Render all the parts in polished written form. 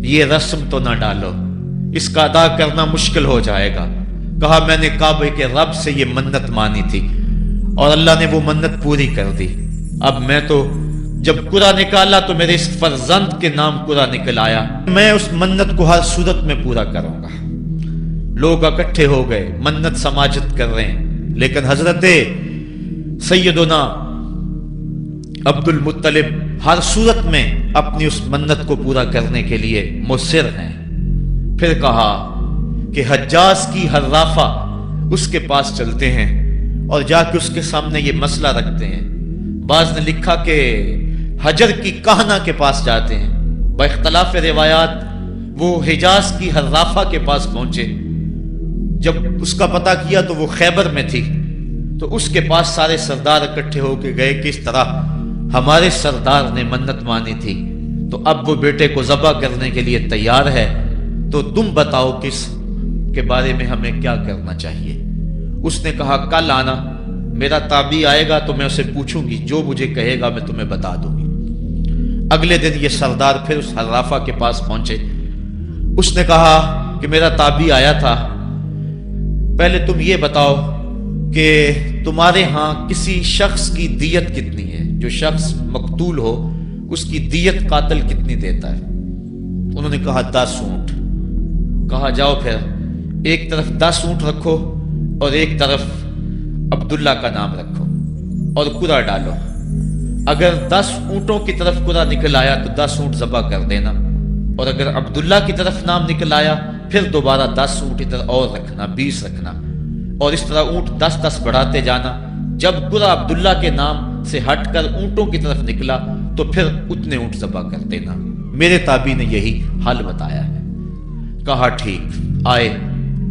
یہ رسم تو نہ ڈالو، اس کا ادا کرنا مشکل ہو جائے گا۔ کہا میں نے کعبے کے رب سے یہ منت مانی تھی اور اللہ نے وہ منت پوری کر دی۔ اب میں تو جب قرآن نکالا تو میرے اس فرزند کے نام قرآن نکل آیا، میں اس منت کو ہر صورت میں پورا کروں گا۔ لوگ اکٹھے ہو گئے، منت سماجت کر رہے ہیں، لیکن حضرت سیدنا عبد المطلب ہر صورت میں اپنی اس منت کو پورا کرنے کے لیے مصر ہیں۔ پھر کہا کہ حجاز کی حرافہ اس کے پاس چلتے ہیں اور جا کے اس کے سامنے یہ مسئلہ رکھتے ہیں۔ بعض نے لکھا کہ حجر کی کہنا کے پاس جاتے ہیں۔ با اختلاف روایات وہ حجاز کی حرافہ کے پاس پہنچے، جب اس کا پتہ کیا تو وہ خیبر میں تھی، تو اس کے پاس سارے سردار اکٹھے ہو کے گئے کہ اس طرح ہمارے سردار نے منت مانی تھی، تو اب وہ بیٹے کو ذبح کرنے کے لیے تیار ہے، تو تم بتاؤ کس کے بارے میں ہمیں کیا کرنا چاہیے۔ اس نے کہا کل آنا، میرا تابعی آئے گا تو میں اسے پوچھوں گی، جو مجھے کہے گا میں تمہیں بتا دوں گی۔ اگلے دن یہ سردار پھر اس حرافہ کے پاس پہنچے۔ اس نے کہا کہ میرا تابعی آیا تھا، پہلے تم یہ بتاؤ کہ تمہارے ہاں کسی شخص کی دیت کتنی ہے، جو شخص مقتول ہو اس کی دیت قاتل کتنی دیتا ہے۔ انہوں نے کہا 10 اونٹ۔ کہا جاؤ پھر ایک طرف 10 اونٹ رکھو اور ایک طرف عبداللہ کا نام رکھو اور قرعہ ڈالو، اگر 10 اونٹوں کی طرف قرعہ نکل آیا تو 10 اونٹ ذبح کر دینا، اور اگر عبداللہ کی طرف نام نکل آیا پھر دوبارہ 10 اونٹ ادھر اور رکھنا، 20 رکھنا، اور اس طرح اونٹ 10 بڑھاتے جانا۔ جب قرعہ عبداللہ کے نام سے ہٹ کر اونٹوں کی طرف نکلا تو پھر اتنے اونٹ ذبح کر دینا۔ میرے تابعی نے یہی حل بتایا ہے۔ کہا ٹھیک، آئے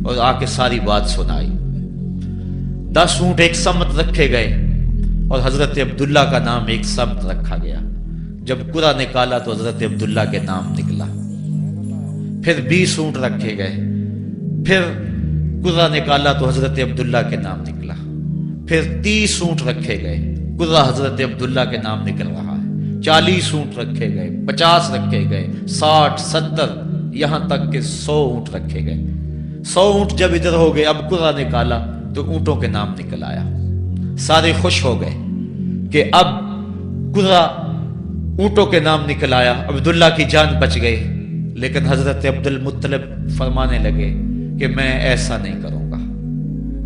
اور آ کے ساری بات سنائی۔ 10 اونٹ ایک سمت رکھے گئے اور حضرت عبداللہ کا نام ایک سمت رکھا گیا۔ جب قرعہ نکالا تو حضرت عبداللہ کے نام نکلا۔ پھر 20 اونٹ رکھے گئے، پھر قرعہ نکالا تو حضرت عبداللہ کے نام نکلا۔ پھر 30 اونٹ رکھے گئے، قرعہ حضرت عبداللہ کے نام نکل رہا ہے۔ 40 اونٹ رکھے گئے، 50 رکھے گئے، 60، 70، یہاں تک کہ 100 اونٹ رکھے گئے۔ 100 اونٹ جب ادھر ہو گئے، اب قرعہ نکالا تو اونٹوں کے نام نکل آیا۔ سارے خوش ہو گئے کہ اب قرعہ اونٹوں کے نام نکل آیا، عبداللہ کی جان بچ گئی۔ لیکن حضرت عبد المطلب فرمانے لگے کہ میں ایسا نہیں کروں گا۔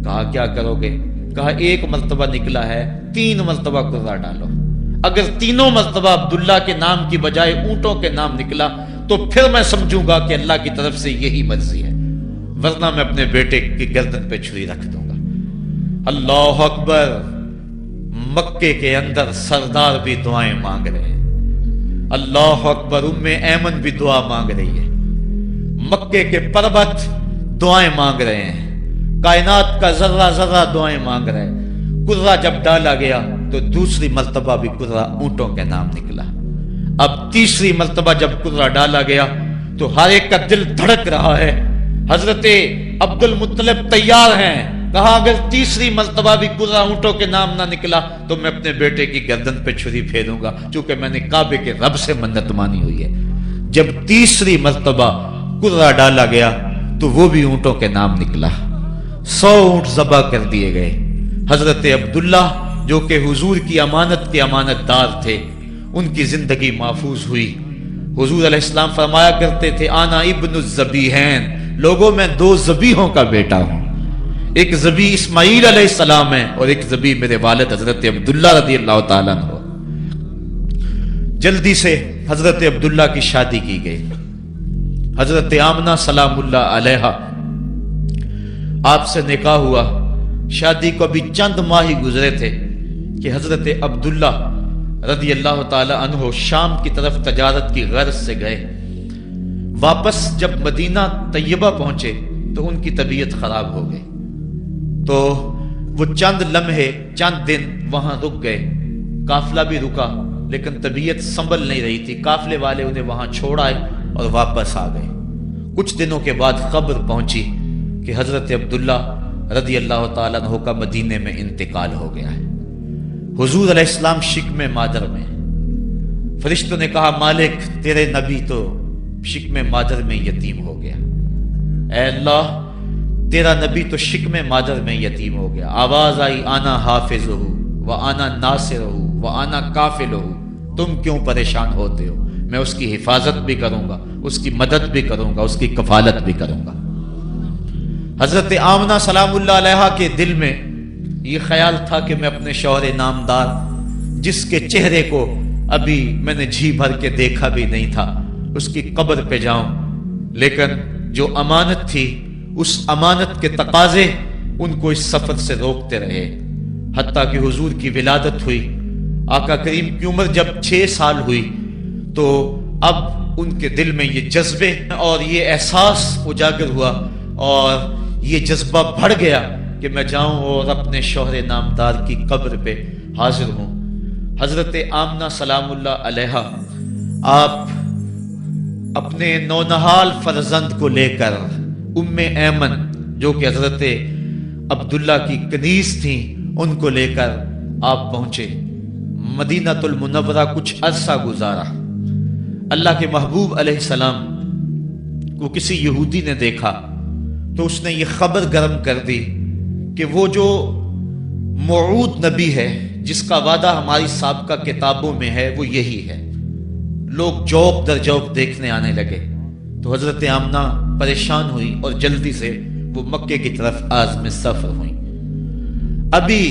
کہا کیا کرو گے؟ کہا ایک مرتبہ نکلا ہے، 3 مرتبہ قرعہ ڈالو، اگر تینوں مرتبہ عبداللہ کے نام کی بجائے اونٹوں کے نام نکلا تو پھر میں سمجھوں گا کہ اللہ کی طرف سے یہی مرضی ہے، ورنہ میں اپنے بیٹے کی گردن پہ چھری رکھ دوں گا۔ اللہ اکبر! مکے کے اندر سردار بھی دعائیں مانگ رہے ہیں۔ اللہ اکبر! ام ایمن بھی دعا مانگ رہی ہے، مکے کے پربت دعائیں مانگ رہے ہیں، کائنات کا ذرہ ذرہ دعائیں مانگ رہے ہیں۔ قرعہ جب ڈالا گیا تو دوسری مرتبہ بھی قرعہ اونٹوں کے نام نکلا۔ اب تیسری مرتبہ جب قرعہ ڈالا گیا تو ہر ایک کا دل دھڑک رہا ہے۔ حضرت عبد المطلب تیار ہیں، کہا اگر تیسری مرتبہ بھی قرعہ اونٹوں کے نام نہ نکلا تو میں اپنے بیٹے کی گردن پہ چھری پھیروں گا، چونکہ میں نے کعبے کے رب سے منت مانی ہوئی ہے۔ جب تیسری مرتبہ قرعہ ڈالا گیا تو وہ بھی اونٹوں کے نام نکلا۔ 100 اونٹ ذبح کر دیے گئے۔ حضرت عبداللہ جو کہ حضور کی امانت کے امانت دار تھے، ان کی زندگی محفوظ ہوئی۔ حضور علیہ السلام فرمایا کرتے تھے آنا ابن الذبیحین، لوگوں میں 2 ذبیحوں کا بیٹا ہوں، ایک ذبیح اسماعیل علیہ السلام ہے اور ایک ذبیح میرے والد حضرت عبداللہ رضی اللہ تعالیٰ عنہ۔ جلدی سے حضرت عبداللہ کی شادی کی گئی۔ حضرت آمنہ سلام اللہ علیہا آپ سے نکاح ہوا، شادی کو ابھی چند ماہ ہی گزرے تھے کہ حضرت عبداللہ رضی اللہ تعالی عنہ شام کی طرف تجارت کی غرض سے گئے۔ واپس جب مدینہ طیبہ پہنچے تو ان کی طبیعت خراب ہو گئی، تو وہ چند لمحے چند دن وہاں رک گئے۔ قافلہ بھی رکا لیکن طبیعت سنبھل نہیں رہی تھی، قافلے والے انہیں وہاں چھوڑ آئے اور واپس آ گئے۔ کچھ دنوں کے بعد خبر پہنچی کہ حضرت عبداللہ رضی اللہ تعالیٰ عنہ کا مدینے میں انتقال ہو گیا ہے۔ حضور علیہ السلام شکم مادر میں، فرشتوں نے کہا مالک تیرے نبی تو شکم مادر میں یتیم ہو گیا۔ اے اللہ تیرا نبی تو شکم مادر میں یتیم ہو گیا۔ آواز آئی آنا حافظہ و آنا ناصرہ و آنا کافلہ، تم کیوں پریشان ہوتے ہو؟ میں اس کی حفاظت بھی کروں گا، اس کی مدد بھی کروں گا، اس کی کفالت بھی کروں گا۔ حضرت آمنہ سلام اللہ علیہا کے دل میں یہ خیال تھا کہ میں اپنے شوہر نامدار، جس کے چہرے کو ابھی میں نے جی بھر کے دیکھا بھی نہیں تھا، اس کی قبر پہ جاؤں، لیکن جو امانت تھی اس امانت کے تقاضے ان کو اس سفر سے روکتے رہے، حتیٰ کہ حضور کی ولادت ہوئی۔ آقا کریم کی عمر جب 6 سال ہوئی تو اب ان کے دل میں یہ جذبے اور یہ احساس اجاگر ہوا اور یہ جذبہ بڑھ گیا کہ میں جاؤں اور اپنے شوہر نامدار کی قبر پہ حاضر ہوں۔ حضرت آمنہ سلام اللہ علیہا آپ اپنے نونہال فرزند کو لے کر ام ایمن جو کہ حضرت عبداللہ کی کنیز تھیں ان کو لے کر آپ پہنچے مدینہ المنورہ۔ کچھ عرصہ گزارا۔ اللہ کے محبوب علیہ السلام کو کسی یہودی نے دیکھا تو اس نے یہ خبر گرم کر دی کہ وہ جو موعود نبی ہے جس کا وعدہ ہماری سابقہ کتابوں میں ہے وہ یہی ہے۔ لوگ جوق در جوق دیکھنے آنے لگے تو حضرت آمنہ پریشان ہوئی اور جلدی سے وہ مکے کی طرف عازم سفر ہوئی۔ ابھی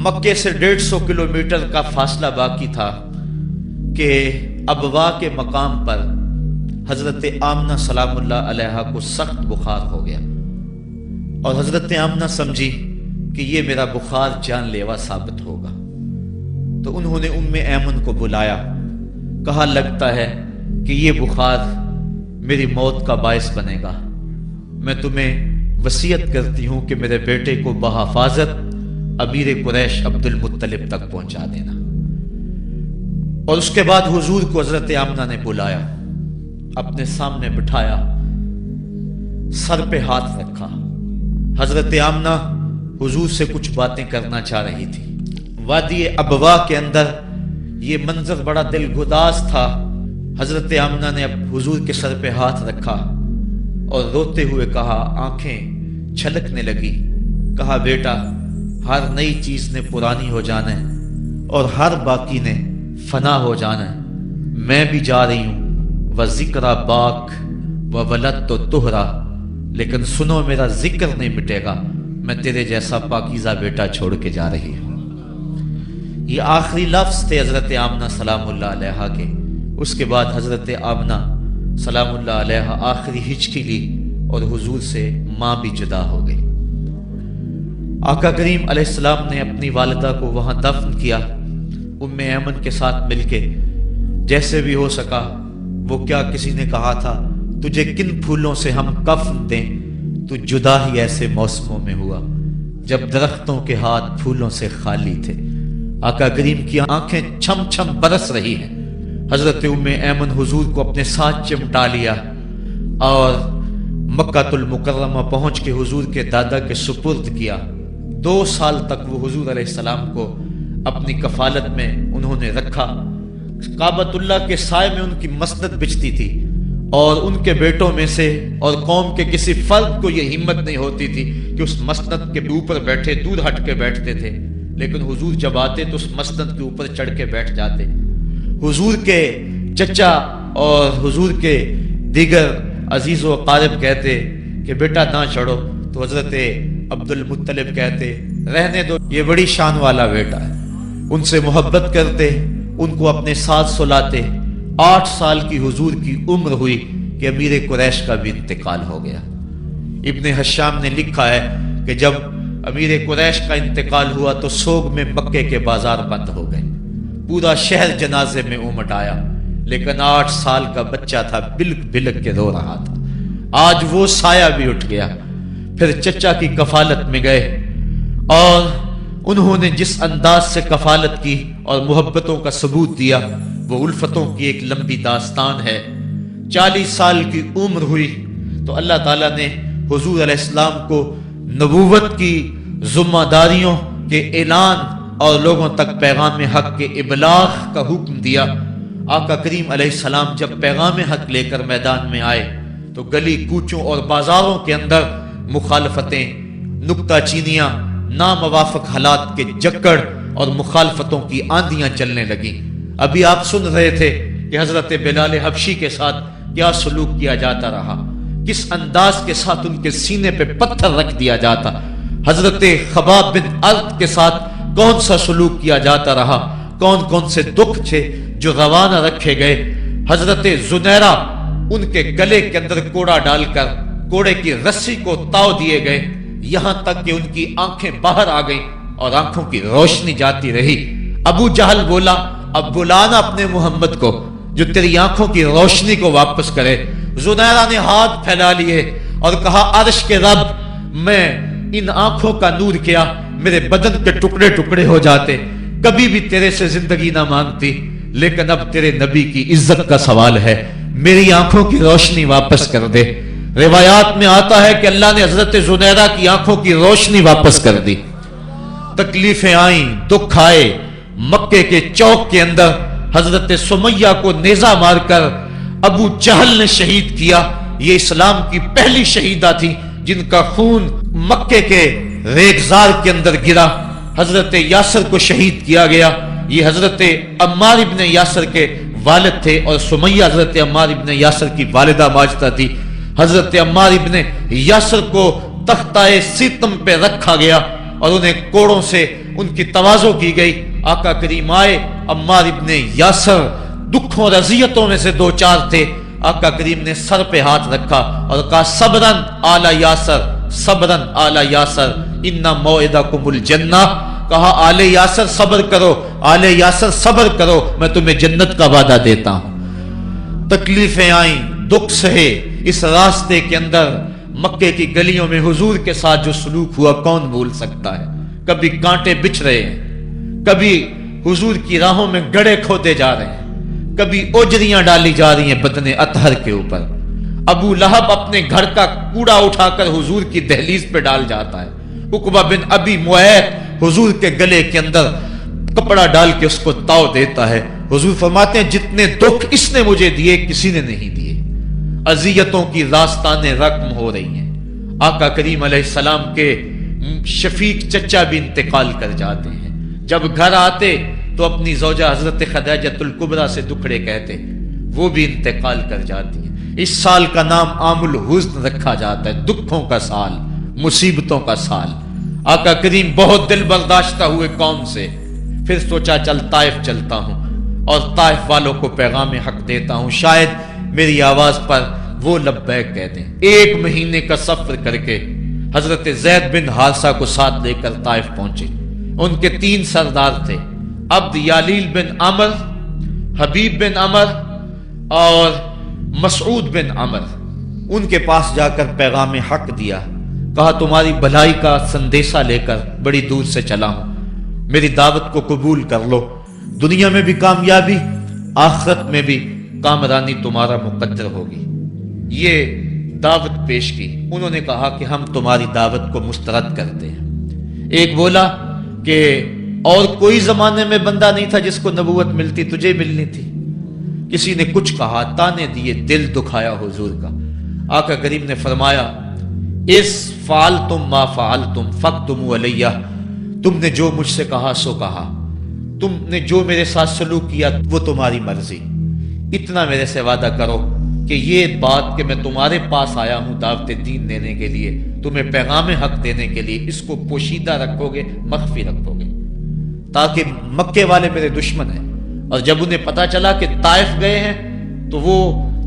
مکے سے 150 کلومیٹر کا فاصلہ باقی تھا کہ ابوا کے مقام پر حضرت آمنہ سلام اللہ علیہا کو سخت بخار ہو گیا، اور حضرت آمنہ سمجھی کہ یہ میرا بخار جان لیوا ثابت ہوگا، تو انہوں نے ام ایمن کو بلایا، کہا لگتا ہے کہ یہ بخار میری موت کا باعث بنے گا، میں تمہیں وصیت کرتی ہوں کہ میرے بیٹے کو بحفاظت امیر قریش عبد المطلب تک پہنچا دینا۔ اور اس کے بعد حضور کو حضرت آمنہ نے بلایا، اپنے سامنے بٹھایا، سر پہ ہاتھ رکھا۔ حضرت آمنہ حضور سے کچھ باتیں کرنا چاہ رہی تھی۔ وادی ابوا کے اندر یہ منظر بڑا دل گداز تھا۔ حضرت آمنہ نے اب حضور کے سر پہ ہاتھ رکھا اور روتے ہوئے کہا، آنکھیں چھلکنے لگی، کہا بیٹا ہر نئی چیز نے پرانی ہو جانا ہے اور ہر باقی نے فنا ہو جانا ہے، میں بھی جا رہی ہوں، وذکر باک و ولد تو تہرا، لیکن سنو میرا ذکر نہیں مٹے گا، میں تیرے جیسا پاکیزہ بیٹا چھوڑ کے جا رہی ہوں۔ یہ آخری لفظ تھے حضرت آمنہ سلام اللہ علیہا کے۔ اس کے بعد حضرت آمنہ سلام اللہ علیہا آخری ہچکی لی اور حضور سے ماں بھی جدا ہو گئی۔ آقا کریم علیہ السلام نے اپنی والدہ کو وہاں دفن کیا ام ایمن کے ساتھ مل کے، جیسے بھی ہو سکا۔ وہ کیا کسی نے کہا تھا تجھے کن پھولوں سے ہم کفن دیں، تو جدا ہی ایسے موسموں میں ہوا جب درختوں کے ہاتھ پھولوں سے خالی تھے۔ آقا کریم کی آنکھیں چھم چھم برس رہی ہیں۔ حضرت ام ایمن حضور کو اپنے ساتھ چمٹا لیا اور مکہ المکرمہ پہنچ کے حضور کے دادا کے سپرد کیا۔ 2 سال تک وہ حضور علیہ السلام کو اپنی کفالت میں انہوں نے رکھا۔ کعبۃ اللہ کے سائے میں ان کی مسند بچتی تھی، اور ان کے بیٹوں میں سے اور قوم کے کسی فرد کو یہ ہمت نہیں ہوتی تھی کہ اس مسند کے اوپر بیٹھے، دور ہٹ کے بیٹھتے تھے، لیکن حضور جب آتے تو اس مسند کے اوپر چڑھ کے بیٹھ جاتے۔ حضور کے چچا اور حضور کے دیگر عزیز و اقارب کہتے کہ بیٹا نہ چڑھو، تو حضرت عبد المطلب کہتے رہنے دو، یہ بڑی شان والا بیٹا ہے۔ ان سے محبت کرتے، ان کو اپنے ساتھ سلاتے۔ 8 سال کی حضور کی عمر ہوئی کہ امیر قریش کا بھی انتقال ہو گیا۔ ابن حشام نے لکھا ہے کہ جب امیر قریش کا انتقال ہوا تو سوگ میں مکے کے بازار بند ہو گئے، پورا شہر جنازے میں امٹ آیا، لیکن 8 سال کا بچہ تھا، بلک بلک کے رو رہا تھا۔ آج وہ سایہ بھی اٹھ گیا۔ پھر چچا کی کفالت میں گئے، اور انہوں نے جس انداز سے کفالت کی اور محبتوں کا ثبوت دیا وہ الفتوں کی ایک لمبی داستان ہے۔ 40 سال کی عمر ہوئی تو اللہ تعالیٰ نے حضور علیہ السلام کو نبوت کی ذمہ داریوں کے اعلان اور لوگوں تک پیغام حق کے ابلاغ کا حکم دیا، آقا کریم علیہ السلام جب پیغام حق لے کر میدان میں آئے تو گلی کوچوں اور بازاروں کے اندر مخالفتیں، نکتہ چینیاں، ناموافق حالات کے جکڑ اور مخالفتوں کی آندیاں چلنے لگیں۔ ابھی آپ سن رہے تھے کہ حضرت بلال حبشی کے ساتھ کیا سلوک کیا جاتا رہا، کس انداز کے ساتھ ان کے سینے پہ پتھر رکھ دیا جاتا، حضرت خباب بن ارد کے ساتھ کون سا سلوک کیا جاتا رہا، کون کون سے دکھ تھے جو روانہ رکھے گئے۔ حضرت زنیرہ ان کے گلے کے اندر کوڑا ڈال کر کوڑے کی رسی کو تاؤ دیے گئے، یہاں تک کہ ان کی آنکھیں باہر آ گئیں اور آنکھوں کی روشنی جاتی رہی۔ ابو جہل بولا اب بلانا اپنے محمد کو جو تیری آنکھوں کی روشنی کو واپس کرے۔ زنیرہ نے ہاتھ پھیلا لیے اور کہا عرش کے رب، میں ان آنکھوں کا نور کیا میرے بدن کے ٹکڑے ٹکڑے ہو جاتے، کبھی بھی تیرے سے زندگی نہ مانگتی، لیکن اب تیرے نبی کی عزت کا سوال ہے، میری آنکھوں کی روشنی واپس کر دے۔ روایات میں آتا ہے کہ اللہ نے حضرت زنیرہ کی آنکھوں کی روشنی واپس کر دی۔ تکلیفیں آئیں، دکھ آئے، مکے کے چوک کے اندر حضرت سمیہ کو نیزہ مار کر ابو جہل نے شہید کیا۔ یہ اسلام کی پہلی شہیدہ تھی جن کا خون مکے کے ریگزار کے اندر گرا۔ حضرت یاسر کو شہید کیا گیا، یہ حضرت عمار ابن یاسر کے والد تھے اور سمیہ حضرت عمار ابن یاسر کی والدہ ماجدہ تھی۔ حضرت عمار ابن یاسر کو تختہ ستم پہ رکھا گیا اور انہیں کوڑوں سے ان کی تواضع کی گئی۔ آقا کریم آئے، عمار ابن یاسر دکھوں اور اذیتوں میں سے دو چار تھے، آقا کریم نے سر پہ ہاتھ رکھا اور کہا صبرن آل یاسر، صبرن آل یاسر ان موعدکم الجنہ، کہا آل یاسر صبر کرو، آل یاسر صبر کرو، میں تمہیں جنت کا وعدہ دیتا ہوں۔ تکلیفیں آئیں، دکھ سہے، اس راستے کے اندر مکے کی گلیوں میں حضور کے ساتھ جو سلوک ہوا کون بھول سکتا ہے۔ کبھی کانٹے بچھ رہے ہیں، کبھی حضور کی راہوں میں گڑھے کھودے جا رہے ہیں، کبھی اوجریاں ڈالی جا رہی ہیں بدن اطہر کے اوپر۔ ابو لہب اپنے گھر کا کوڑا اٹھا کر حضور کی دہلیز پہ ڈال جاتا ہے، عقبہ بن ابی معیط حضور کے گلے کے اندر کپڑا ڈال کے اس کو تاؤ دیتا ہے۔ حضور فرماتے ہیں جتنے دکھ اس نے مجھے دیے کسی نے نہیں دیے۔ اذیتوں کی داستانیں رقم ہو رہی ہیں۔ آقا کریم علیہ السلام کے شفیق چچا بھی انتقال کر جاتے ہیں، جب گھر آتے تو اپنی زوجہ حضرت خدیجہ الکبریٰ سے دکھڑے کہتے، وہ بھی انتقال کر جاتی ہیں۔ اس سال کا نام عام الحزن رکھا جاتا ہے، دکھوں کا سال، مصیبتوں کا سال۔ آقا کریم بہت دل برداشتہ ہوئے قوم سے، پھر سوچا چل طائف چلتا ہوں اور طائف والوں کو پیغام حق دیتا ہوں، شاید میری آواز پر وہ لبیک کہہ دیں۔ 1 مہینے کا سفر کر کے حضرت زید بن حارثہ کو ساتھ لے کر طائف پہنچے۔ ان کے 3 سردار تھے، عبد یالیل بن عمر، حبیب بن عمر اور مسعود بن عمر۔ ان کے پاس جا کر پیغام حق دیا، کہا تمہاری بھلائی کا سندیشہ لے کر بڑی دور سے چلا ہوں، میری دعوت کو قبول کر لو، دنیا میں بھی کامیابی، آخرت میں بھی کامرانی تمہارا مقدر ہوگی۔ یہ دعوت پیش کی، انہوں نے کہا کہ ہم تمہاری دعوت کو مسترد کرتے ہیں۔ ایک بولا کہ اور کوئی زمانے میں بندہ نہیں تھا جس کو نبوت ملتی، تجھے ملنی تھی۔ کسی نے کچھ کہا، تانے دیے، دل دکھایا حضور کا۔ آقا کریم نے فرمایا اس فعلتم ما فعلتم فاکتموا علیہ، تم نے جو مجھ سے کہا سو کہا، تم نے جو میرے ساتھ سلوک کیا وہ تمہاری مرضی، اتنا میرے سے وعدہ کرو کہ یہ بات کہ میں تمہارے پاس آیا ہوں دعوت دین دینے کے لیے، تمہیں پیغام حق دینے کے لیے، اس کو پوشیدہ رکھو گے، مخفی رکھو گے، تاکہ مکے والے میرے دشمن ہیں، اور جب انہیں پتا چلا کہ طائف گئے ہیں تو وہ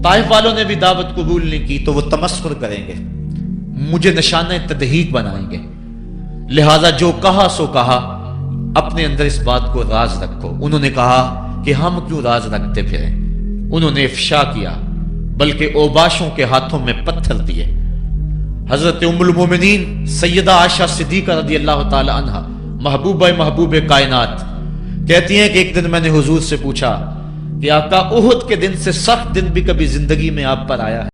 طائف والوں نے بھی دعوت قبول نہیں کی تو وہ تمسخر کریں گے، مجھے نشانہ تدہیق بنائیں گے، لہذا جو کہا سو کہا، اپنے اندر اس بات کو راز رکھو۔ انہوں نے کہا کہ ہم کیوں راز رکھتے پھریں، انہوں نے افشا کیا، بلکہ اوباشوں کے ہاتھوں میں پتھر دیے۔ حضرت ام المومنین سیدہ عائشہ صدیقہ رضی اللہ تعالی عنہا، محبوب کائنات، کہتی ہیں کہ ایک دن میں نے حضور سے پوچھا کہ آقا احد کے دن سے سخت دن بھی کبھی زندگی میں آپ پر آیا ہے؟